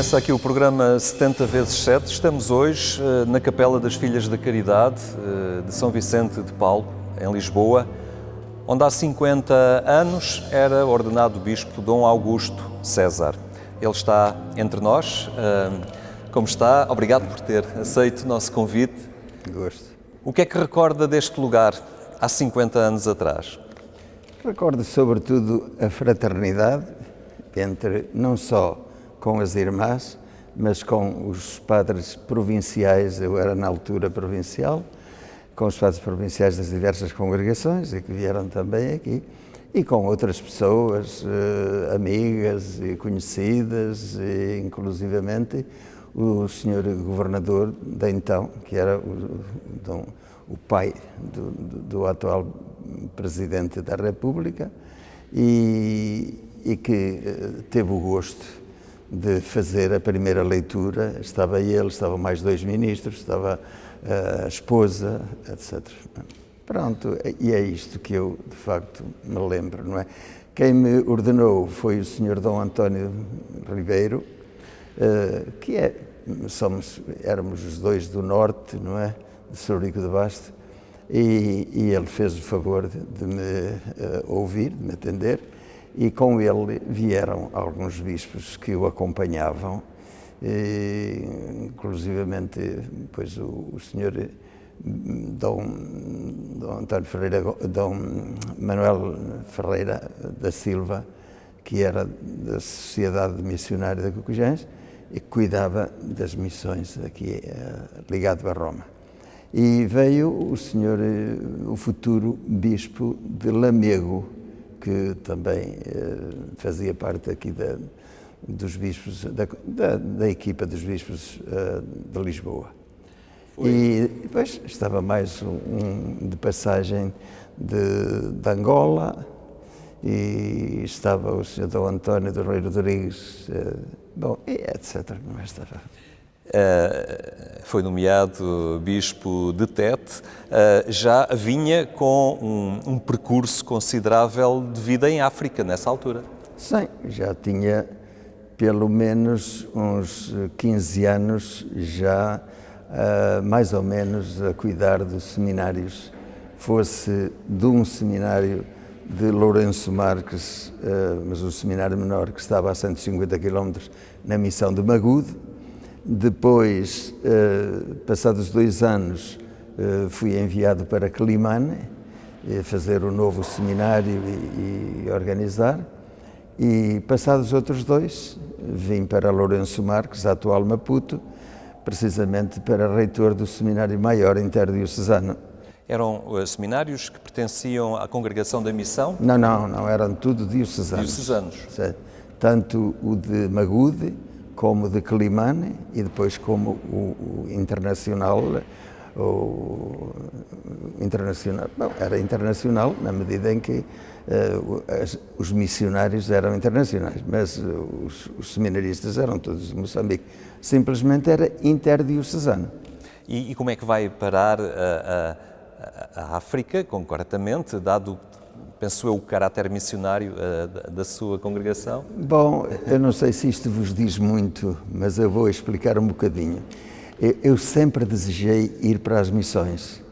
Começa aqui o programa 70 vezes 7. Estamos hoje na Capela das Filhas da Caridade de São Vicente de Paulo, em Lisboa, onde há 50 anos era ordenado bispo Dom Augusto César. Ele está entre nós. Como está? Obrigado por ter aceito o nosso convite. Gosto. O que é que recorda deste lugar há 50 anos atrás? Recordo sobretudo a fraternidade entre, não só com as irmãs, mas com os padres provinciais, eu era na altura provincial, com os padres provinciais das diversas congregações e que vieram também aqui, e com outras pessoas, amigas e conhecidas, e inclusivamente o senhor governador de então, que era o pai do atual presidente da República, e que teve o gosto de fazer a primeira leitura. Estava ele, estavam mais dois ministros, estava a esposa, etc. Pronto, e é isto que eu, de facto, me lembro, não é? Quem me ordenou foi o senhor Dom António Ribeiro, que éramos os dois do norte, não é? De Sourico de Basto, e ele fez o favor de me ouvir, de me atender, e com ele vieram alguns bispos que o acompanhavam, inclusivamente depois o senhor Dom António Ferreira, Dom Manuel Ferreira da Silva, que era da Sociedade Missionária da Cocujães e que cuidava das missões aqui ligado a Roma. E veio o futuro bispo de Lamego, que também fazia parte aqui dos bispos, da equipa dos bispos de Lisboa. E depois estava mais de passagem de Angola, e estava o Sr. Dom António do Rei Rodrigues, etc. Não é esta. Foi nomeado bispo de Tete, já vinha com um percurso considerável de vida em África nessa altura. Sim, já tinha pelo menos uns 15 anos já mais ou menos a cuidar dos seminários, fosse de um seminário de Lourenço Marques, mas um seminário menor que estava a 150 km na missão de Magude. Depois, passados 2 anos, fui enviado para Quelimane, fazer o novo seminário e organizar. E passados outros 2, vim para Lourenço Marques, a atual Maputo, precisamente para reitor do Seminário Maior Interdiocesano. Eram seminários que pertenciam à Congregação da Missão? Não, eram tudo diocesanos. Diocesanos. Tanto o de Magude, como de Quelimane, e depois como o internacional, era internacional na medida em que os missionários eram internacionais, mas os seminaristas eram todos de Moçambique. Simplesmente era interdiocesano. E como é que vai parar a África, concretamente, dado, penso eu, o caráter missionário da sua congregação? Bom, eu não sei se isto vos diz muito, mas eu vou explicar um bocadinho. Eu sempre desejei ir para as missões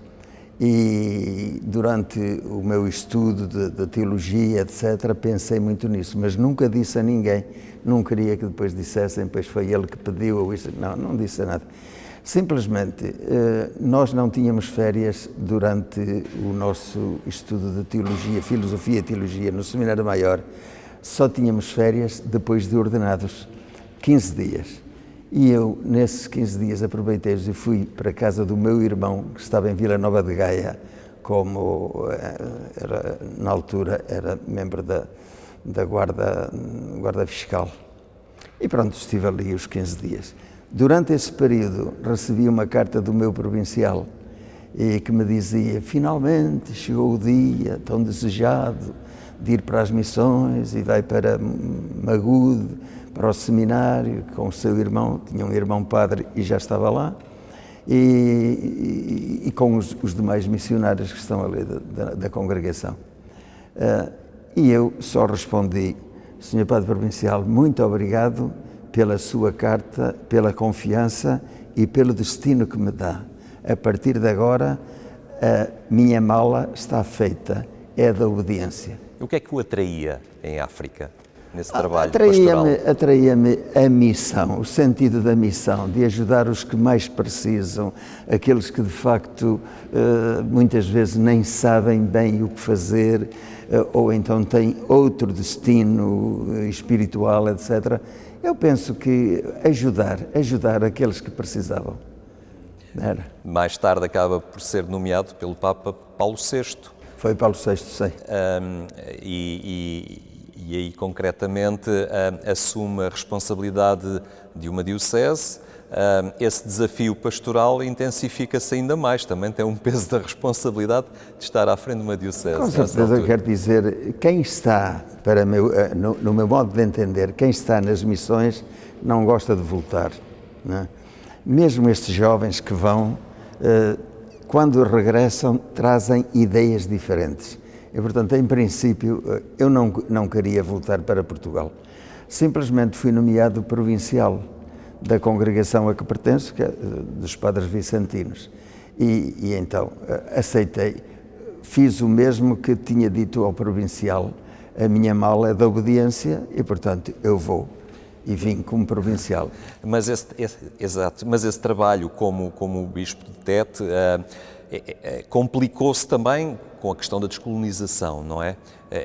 e durante o meu estudo de teologia, etc., pensei muito nisso, mas nunca disse a ninguém. Não queria que depois dissessem, pois foi ele que pediu ou isso. Não disse nada. Simplesmente, nós não tínhamos férias durante o nosso estudo de teologia, filosofia e teologia no Seminário Maior. Só tínhamos férias depois de ordenados, 15 dias. E eu, nesses 15 dias, aproveitei-os e fui para a casa do meu irmão, que estava em Vila Nova de Gaia, na altura era membro da Guarda Fiscal. E pronto, estive ali os 15 dias. Durante esse período recebi uma carta do meu provincial e que me dizia: finalmente chegou o dia tão desejado de ir para as missões e vai para Magude, para o seminário, com o seu irmão, tinha um irmão padre e já estava lá, e com os demais missionários que estão ali da congregação. E eu só respondi: Sr. Padre Provincial, muito obrigado, pela sua carta, pela confiança e pelo destino que me dá. A partir de agora, a minha mala está feita, é da obediência. O que é que o atraía em África, nesse trabalho pastoral? Atraía-me a missão, o sentido da missão, de ajudar os que mais precisam, aqueles que de facto muitas vezes nem sabem bem o que fazer, ou então têm outro destino espiritual, etc. Eu penso que ajudar aqueles que precisavam. Era. Mais tarde acaba por ser nomeado pelo Papa Paulo VI. Foi Paulo VI, sei. E aí, concretamente, assume a responsabilidade de uma diocese. Esse desafio pastoral intensifica-se ainda mais. Também tem um peso da responsabilidade de estar à frente de uma diocese. Com certeza, eu quero dizer, quem está, no meu modo de entender, quem está nas missões não gosta de voltar, não é? Mesmo estes jovens que vão, quando regressam, trazem ideias diferentes. E, portanto, em princípio, eu não queria voltar para Portugal. Simplesmente fui nomeado provincial da congregação a que pertenço, que é dos Padres Vicentinos. E então aceitei, fiz o mesmo que tinha dito ao provincial. A minha mala é da obediência e, portanto, eu vou. E vim como provincial. Mas esse trabalho como Bispo de Tete complicou-se também com a questão da descolonização, não é?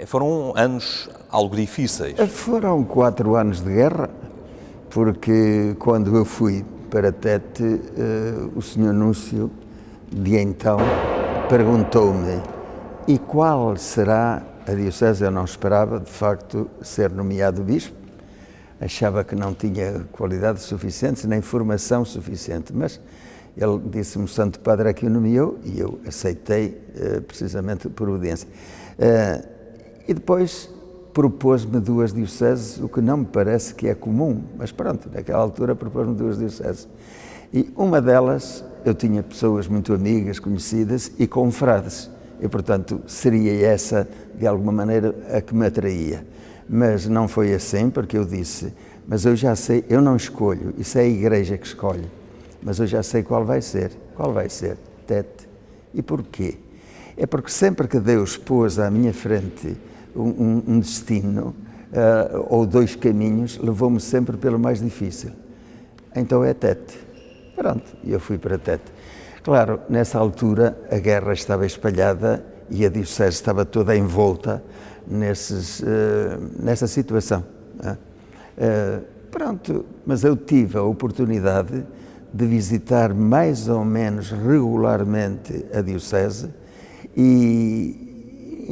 Foram anos algo difíceis. Foram 4 anos de guerra, porque quando eu fui para Tete, o Sr. Núncio, de então, perguntou-me: e qual será a diocese? Eu não esperava, de facto, ser nomeado bispo. Achava que não tinha qualidades suficientes, nem formação suficiente, mas ele disse-me: o Santo Padre aqui o nomeou, e eu aceitei precisamente por obediência. E depois propôs-me 2 dioceses, o que não me parece que é comum, mas pronto, naquela altura propôs-me 2 dioceses. E uma delas, eu tinha pessoas muito amigas, conhecidas e confrades, e portanto seria essa, de alguma maneira, a que me atraía. Mas não foi assim, porque eu disse: mas eu já sei, eu não escolho, isso é a Igreja que escolhe, mas eu já sei qual vai ser. Qual vai ser? Tete. E porquê? É porque sempre que Deus pôs à minha frente um destino, ou 2 caminhos, levou-me sempre pelo mais difícil. Então é Tete. Pronto, e eu fui para Tete. Claro, nessa altura a guerra estava espalhada e a diocese estava toda envolta nessa situação. Pronto, mas eu tive a oportunidade de visitar mais ou menos regularmente a diocese e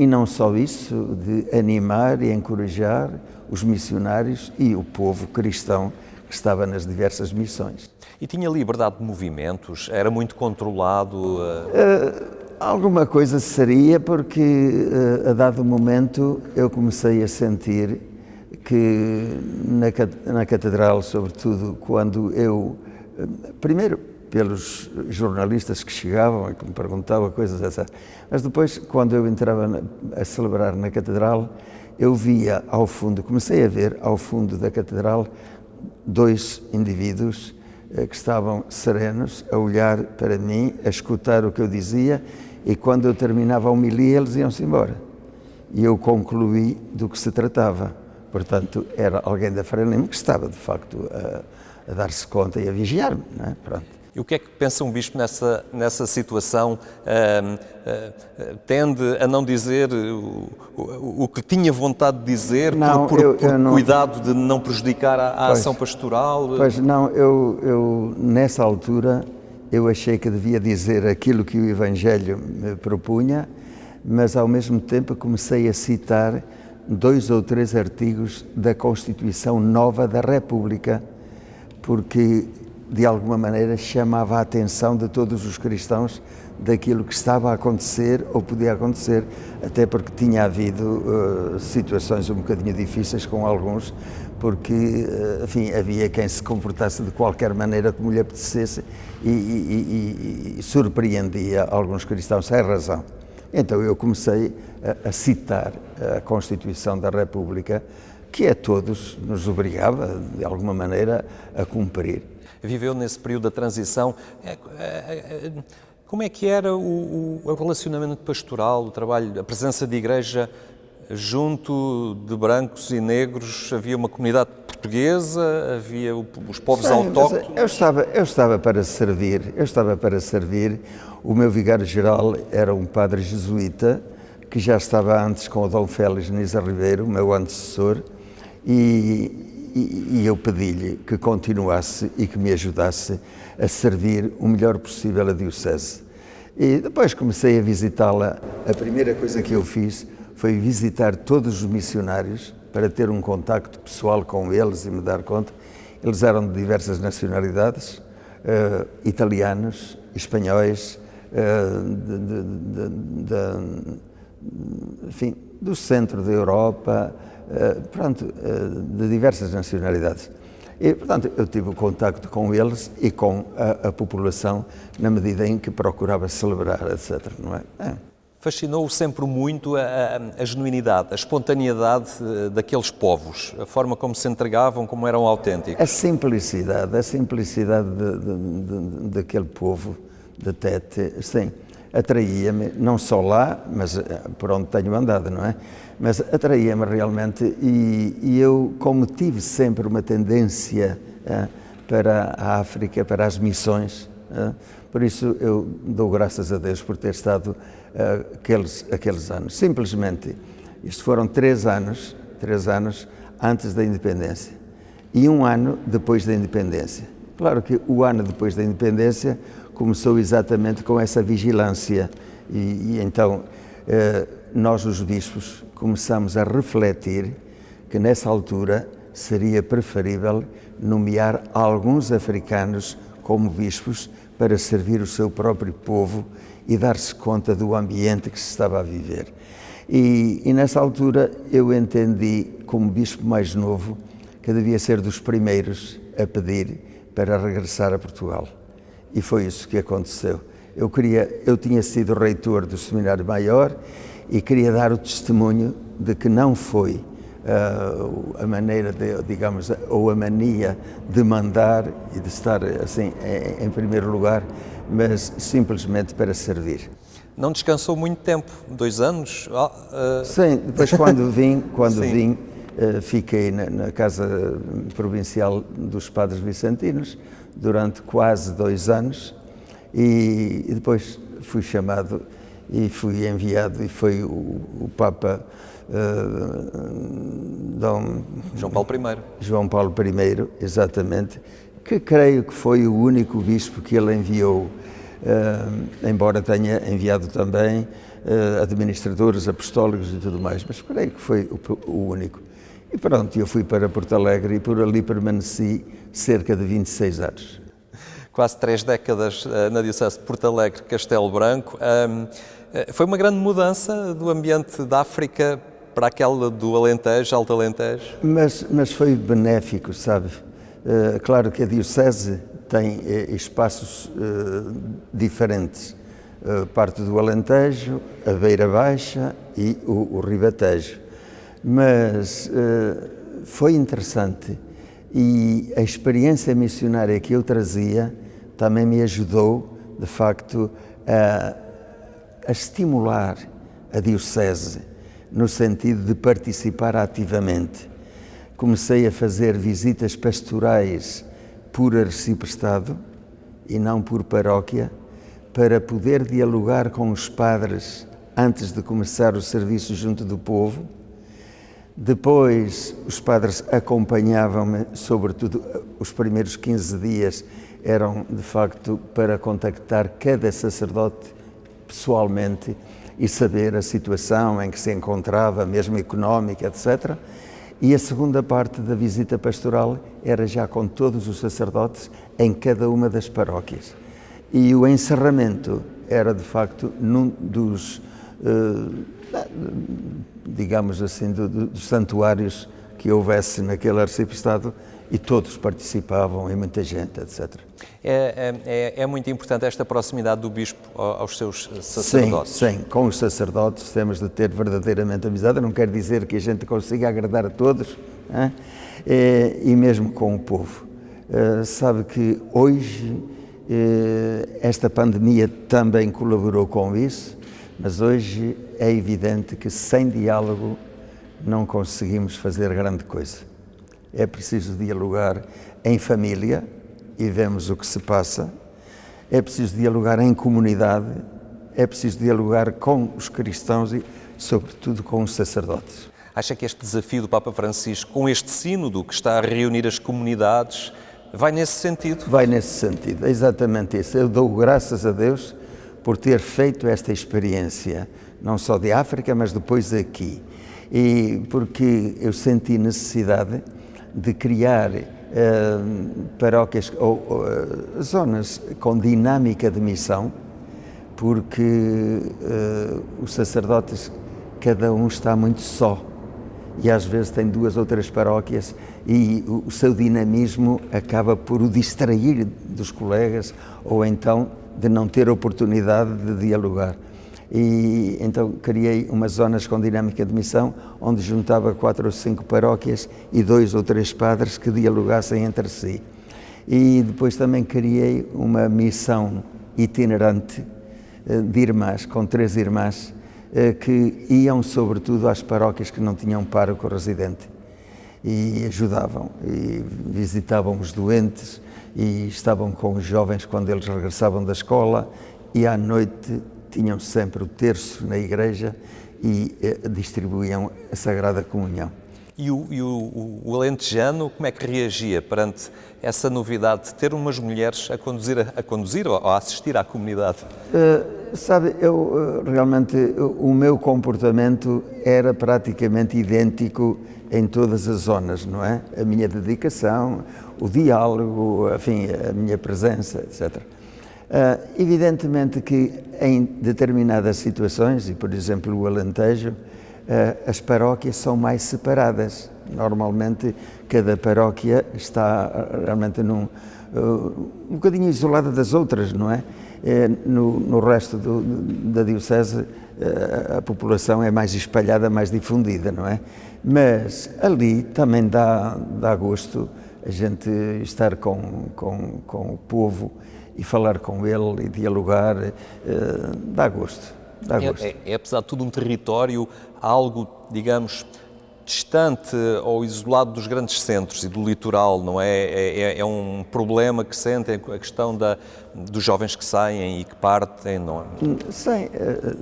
não só isso, de animar e encorajar os missionários e o povo cristão que estava nas diversas missões. E tinha liberdade de movimentos? Era muito controlado? Alguma coisa seria, porque a dado momento eu comecei a sentir que na catedral, sobretudo quando eu, primeiro pelos jornalistas que chegavam e que me perguntavam coisas assim, mas depois quando eu entrava a celebrar na catedral, eu via ao fundo, comecei a ver ao fundo da catedral 2 indivíduos que estavam serenos, a olhar para mim, a escutar o que eu dizia, e quando eu terminava a homilia, eles iam-se embora. E eu concluí do que se tratava. Portanto, era alguém da Frelimo que estava, de facto, a dar-se conta e a vigiar-me, não é? Pronto. E o que é que pensa um bispo nessa situação? Tende a não dizer o que tinha vontade de dizer, não, por cuidado de não prejudicar a ação pastoral? Pois não, eu nessa altura eu achei que devia dizer aquilo que o Evangelho me propunha, mas ao mesmo tempo comecei a citar 2 ou 3 artigos da Constituição Nova da República, porque de alguma maneira chamava a atenção de todos os cristãos daquilo que estava a acontecer ou podia acontecer, até porque tinha havido situações um bocadinho difíceis com alguns, porque, enfim, havia quem se comportasse de qualquer maneira como lhe apetecesse e surpreendia alguns cristãos sem razão. Então eu comecei a citar a Constituição da República que a todos nos obrigava, de alguma maneira, a cumprir. Viveu nesse período da transição. Como é que era o relacionamento pastoral, o trabalho, a presença de igreja junto de brancos e negros? Havia uma comunidade portuguesa, havia os povos autóctones? Eu estava para servir. O meu vigário-geral era um padre jesuíta, que já estava antes com o Dom Félix Niza Ribeiro, o meu antecessor, e eu pedi-lhe que continuasse e que me ajudasse a servir o melhor possível a Diocese. E depois comecei a visitá-la. A primeira coisa que eu fiz foi visitar todos os missionários para ter um contacto pessoal com eles e me dar conta. Eles eram de diversas nacionalidades, italianos, espanhóis, enfim, do centro da Europa, de diversas nacionalidades. E, portanto, eu tive o contacto com eles e com a população na medida em que procurava celebrar, etc. Não é? Fascinou-o sempre muito a genuinidade, a espontaneidade daqueles povos, a forma como se entregavam, como eram autênticos. A simplicidade daquele povo de Tete, sim, atraía-me, não só lá, mas por onde tenho andado, não é? Mas atraía-me realmente e eu, como tive sempre uma tendência para a África, para as missões, por isso eu dou graças a Deus por ter estado aqueles anos. Simplesmente, isto foram 3 anos antes da independência e 1 ano depois da independência. Claro que o ano depois da independência começou exatamente com essa vigilância e então nós, os bispos, começamos a refletir que nessa altura seria preferível nomear alguns africanos como bispos para servir o seu próprio povo e dar-se conta do ambiente que se estava a viver. E nessa altura eu entendi, como bispo mais novo, que devia ser dos primeiros a pedir para regressar a Portugal. E foi isso que aconteceu. Eu tinha sido reitor do Seminário Maior e queria dar o testemunho de que não foi a maneira de, digamos, ou a mania de mandar e de estar assim em primeiro lugar, mas simplesmente para servir. Não descansou muito tempo, 2 anos? Sim, depois quando vim, fiquei na Casa Provincial dos Padres Vicentinos durante quase 2 anos e depois fui chamado e fui enviado e foi o Papa João Paulo I. João Paulo I, exatamente, que creio que foi o único bispo que ele enviou, embora tenha enviado também administradores apostólicos e tudo mais, mas creio que foi o único. E pronto, eu fui para Porto Alegre e por ali permaneci cerca de 26 anos. Quase 3 décadas na Diocese de Porto Alegre, Castelo Branco. Foi uma grande mudança do ambiente da África para aquela do Alentejo, Alto Alentejo? Mas foi benéfico, sabe? Claro que a Diocese tem espaços diferentes. Parte do Alentejo, a Beira Baixa e o Ribatejo. Mas foi interessante e a experiência missionária que eu trazia também me ajudou, de facto, a estimular a Diocese no sentido de participar ativamente. Comecei a fazer visitas pastorais por arciprestado e não por paróquia, para poder dialogar com os padres antes de começar o serviço junto do povo. Depois, os padres acompanhavam-me, sobretudo os primeiros 15 dias eram, de facto, para contactar cada sacerdote pessoalmente e saber a situação em que se encontrava, mesmo económica, etc. E a segunda parte da visita pastoral era já com todos os sacerdotes em cada uma das paróquias. E o encerramento era, de facto, num dos, digamos assim, dos santuários que houvesse naquele arciprestado, e todos participavam, e muita gente, etc. É muito importante esta proximidade do bispo aos seus sacerdotes. Sim, com os sacerdotes temos de ter verdadeiramente amizade. Não quer dizer que a gente consiga agradar a todos, hein? E mesmo com o povo. Sabe que hoje esta pandemia também colaborou com isso, mas hoje é evidente que sem diálogo não conseguimos fazer grande coisa. É preciso dialogar em família e vemos o que se passa, é preciso dialogar em comunidade, é preciso dialogar com os cristãos e, sobretudo, com os sacerdotes. Acha que este desafio do Papa Francisco, com este sínodo que está a reunir as comunidades, vai nesse sentido? Vai nesse sentido, é exatamente isso. Eu dou graças a Deus por ter feito esta experiência, não só de África, mas depois aqui. E porque eu senti necessidade de criar paróquias ou zonas com dinâmica de missão, porque os sacerdotes, cada um está muito só e às vezes tem 2 ou 3 paróquias e o seu dinamismo acaba por o distrair dos colegas ou então de não ter oportunidade de dialogar. E então criei umas zonas com dinâmica de missão, onde juntava 4 ou 5 paróquias e 2 ou 3 padres que dialogassem entre si. E depois também criei uma missão itinerante de irmãs, com 3 irmãs, que iam sobretudo às paróquias que não tinham pároco residente. E ajudavam, e visitavam os doentes, e estavam com os jovens quando eles regressavam da escola, e à noite tinham sempre o terço na igreja e distribuíam a Sagrada Comunhão. E o alentejano, como é que reagia perante essa novidade de ter umas mulheres a conduzir ou a assistir à comunidade? Sabe, realmente o meu comportamento era praticamente idêntico em todas as zonas, não é? A minha dedicação, o diálogo, enfim, a minha presença, etc. Evidentemente que em determinadas situações, e por exemplo o Alentejo, as paróquias são mais separadas. Normalmente cada paróquia está realmente um bocadinho isolada das outras, não é? No resto da diocese a população é mais espalhada, mais difundida, não é? Mas ali também dá gosto a gente estar com o povo e falar com ele e dialogar, dá gosto. É, apesar de tudo, um território algo, digamos, distante ou isolado dos grandes centros e do litoral, não é? É um problema que sentem, a questão dos jovens que saem e que partem, não é? Sim,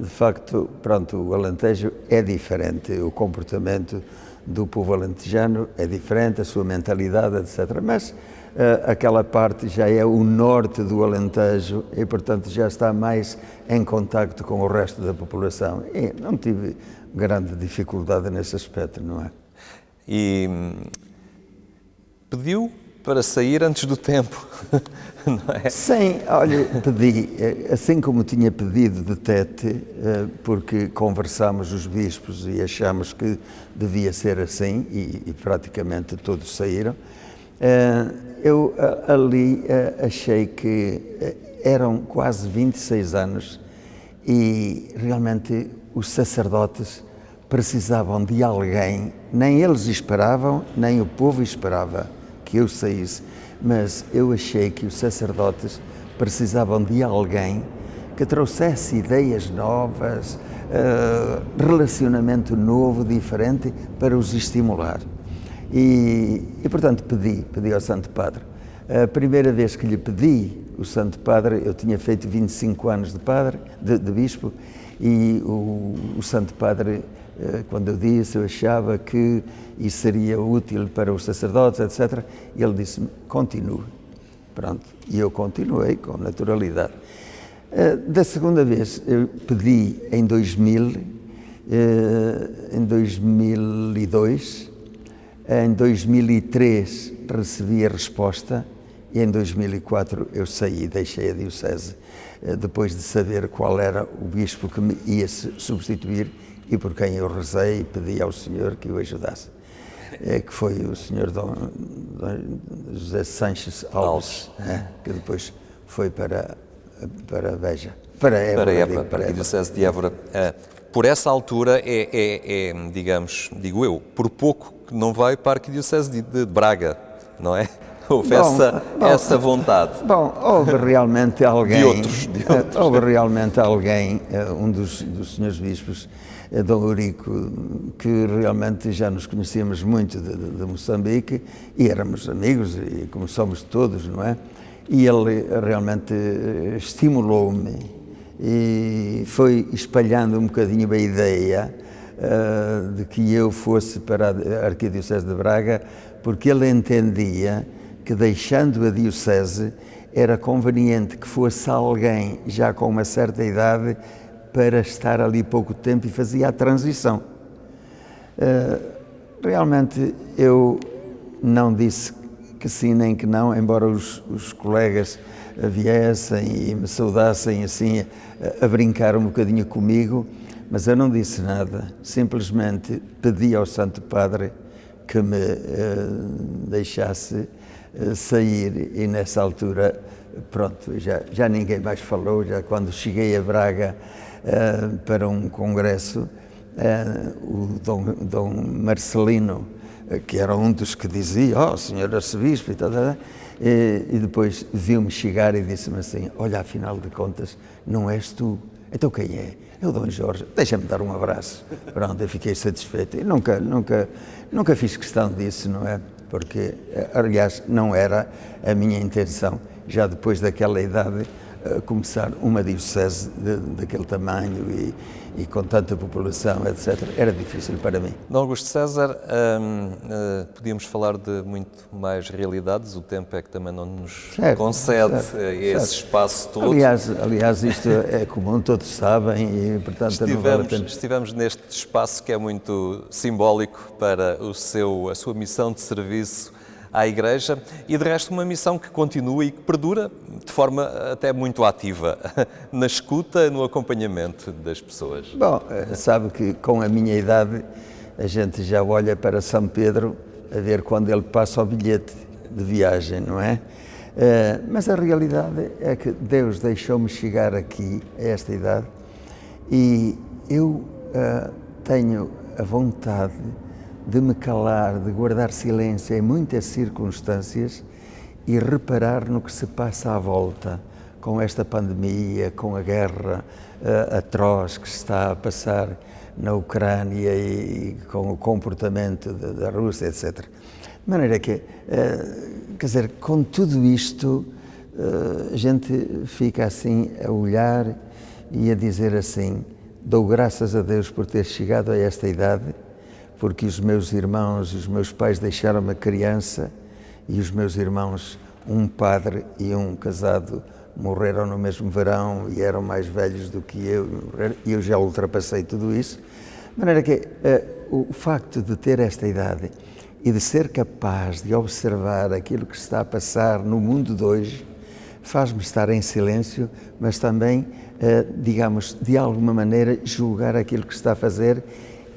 de facto, pronto, o Alentejo é diferente, o comportamento do povo alentejano é diferente, a sua mentalidade, etc. Mas aquela parte já é o norte do Alentejo e, portanto, já está mais em contacto com o resto da população. E não tive grande dificuldade nesse aspecto, não é? E pediu para sair antes do tempo, não é? Sim, olha, pedi, assim como tinha pedido de Tete, porque conversámos os bispos e achamos que devia ser assim, e praticamente todos saíram, eu ali achei que eram quase 26 anos e realmente os sacerdotes precisavam de alguém, nem eles esperavam, nem o povo esperava que eu saísse, mas eu achei que os sacerdotes precisavam de alguém que trouxesse ideias novas, relacionamento novo, diferente, para os estimular. E portanto, pedi ao Santo Padre. A primeira vez que lhe pedi, o Santo Padre, eu tinha feito 25 anos de bispo, e o Santo Padre, quando eu disse, eu achava que isso seria útil para os sacerdotes, etc., ele disse-me, continue. Pronto, e eu continuei com naturalidade. Da segunda vez, eu pedi em 2000, em 2002, em 2003 recebi a resposta e em 2004 eu saí, deixei a diocese, depois de saber qual era o bispo que me ia substituir e por quem eu rezei e pedi ao Senhor que o ajudasse. que foi o senhor Dom José Sanches Alves, que depois foi para Beja, para Évora. Para a Arquidiocese de Évora. Por essa altura digamos, digo eu, por pouco que não vai para a Arquidiocese de Braga, não é? Houve essa vontade. Bom, houve realmente alguém... De outros. Houve realmente alguém, um dos senhores bispos, Dom Eurico, que realmente já nos conhecíamos muito de Moçambique e éramos amigos, e como somos todos, não é? E ele realmente estimulou-me e foi espalhando um bocadinho a ideia de que eu fosse para a Arquidiocese de Braga, porque ele entendia que, deixando a diocese, era conveniente que fosse alguém já com uma certa idade para estar ali pouco tempo, e fazia a transição. Realmente eu não disse que sim nem que não, embora os colegas viessem e me saudassem assim a brincar um bocadinho comigo, mas eu não disse nada, simplesmente pedi ao Santo Padre que me deixasse sair, e nessa altura, pronto, já ninguém mais falou. Já quando cheguei a Braga para um congresso, o Dom Marcelino, que era um dos que dizia, senhor arcebispo e tal, e depois viu-me chegar e disse-me assim: olha, afinal de contas, não és tu. Então quem é? É o Dom Jorge, deixa-me dar um abraço. Pronto, eu fiquei satisfeito. E nunca fiz questão disso, não é? Porque, aliás, não era a minha intenção, já depois daquela idade, começar uma diocese daquele tamanho e com tanta população, etc. Era difícil para mim. Dom Augusto César, podíamos falar de muito mais realidades, o tempo é que também não nos concede esse espaço todo. Aliás, isto é comum, todos sabem, e portanto não vale a pena. Estivemos neste espaço que é muito simbólico para a sua missão de serviço à Igreja, e de resto uma missão que continua e que perdura de forma até muito ativa, na escuta, no acompanhamento das pessoas. Bom, sabe que com a minha idade a gente já olha para São Pedro a ver quando ele passa o bilhete de viagem, não é? Mas a realidade é que Deus deixou-me chegar aqui, a esta idade, e eu tenho a vontade de me calar, de guardar silêncio em muitas circunstâncias e reparar no que se passa à volta, com esta pandemia, com a guerra atroz que se está a passar na Ucrânia e com o comportamento da Rússia, etc. De maneira que, quer dizer, com tudo isto, a gente fica assim a olhar e a dizer assim: dou graças a Deus por ter chegado a esta idade, porque os meus irmãos e os meus pais deixaram-me criança, e os meus irmãos, um padre e um casado, morreram no mesmo verão e eram mais velhos do que eu, e eu já ultrapassei tudo isso. De maneira que o facto de ter esta idade e de ser capaz de observar aquilo que está a passar no mundo de hoje faz-me estar em silêncio, mas também, digamos, de alguma maneira julgar aquilo que está a fazer.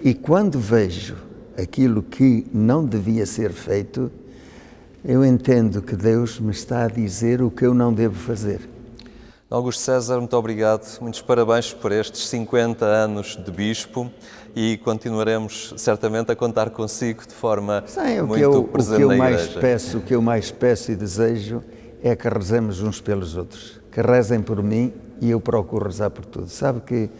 E quando vejo aquilo que não devia ser feito, eu entendo que Deus me está a dizer o que eu não devo fazer. Augusto César, muito obrigado, muitos parabéns por estes 50 anos de bispo, e continuaremos certamente a contar consigo de forma muito presente na Igreja. O que eu mais peço e desejo é que rezemos uns pelos outros, que rezem por mim, e eu procuro rezar por tudo. Sabe que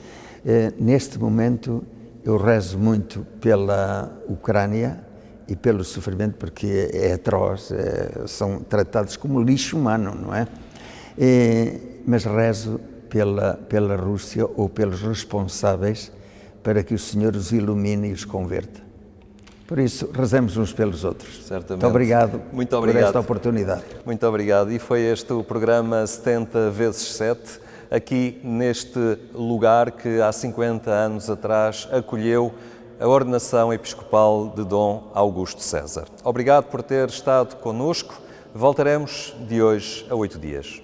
neste momento eu rezo muito pela Ucrânia e pelo sofrimento, porque é atroz, são tratados como lixo humano, não é? Mas rezo pela Rússia, ou pelos responsáveis, para que o Senhor os ilumine e os converta. Por isso, rezemos uns pelos outros. Certamente. Muito obrigado por esta oportunidade. Muito obrigado. E foi este o programa 70x7, aqui neste lugar que há 50 anos atrás acolheu a ordenação episcopal de Dom Augusto César. Obrigado por ter estado connosco. Voltaremos de hoje a 8 dias.